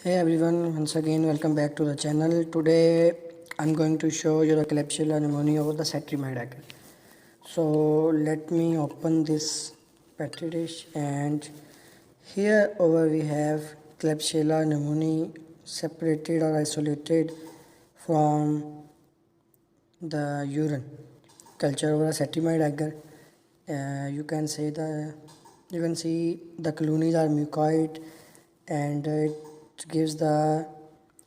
Hey everyone, once again welcome back to the channel. Today I'm going to show you the Klebsiella pneumoniae over the cetrimide agar. So let me open this petri dish, and here over we have Klebsiella pneumoniae separated or isolated from the urine culture over a cetrimide agar. You can see the colonies are mucoid, and it gives the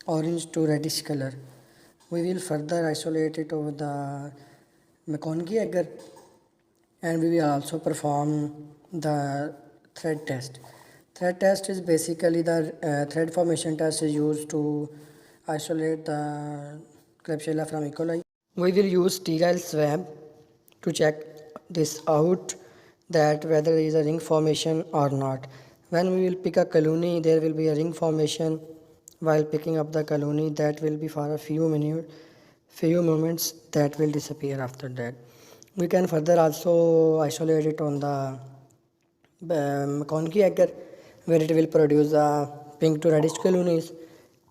orange to reddish color. We will further isolate it over the McConaughey agar, and we will also perform the thread test. Thread test is basically the thread formation test is used to isolate the Klebsiella from E. coli. We will use sterile swab to check this out, that whether there is a ring formation or not. When we will pick a colony, there will be a ring formation. While picking up the colony, that will be for a few moments, that will disappear after that. We can further also isolate it on the McConaughey agar, where it will produce pink to reddish colonies,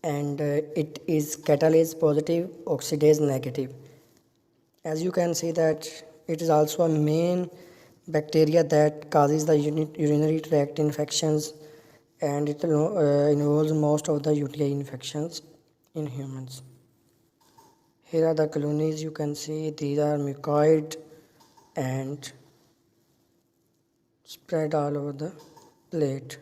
and it is catalase positive, oxidase negative. As you can see that it is also a main bacteria that causes the urinary tract infections, and it involves most of the UTI infections in humans. Here are the colonies. You can see these are mucoid and spread all over the plate.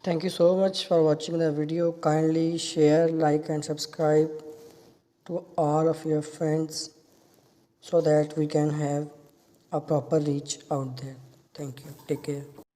Thank you so much for watching the video. Kindly share, like and subscribe to all of your friends so that we can have a proper reach out there. Thank you. Take care.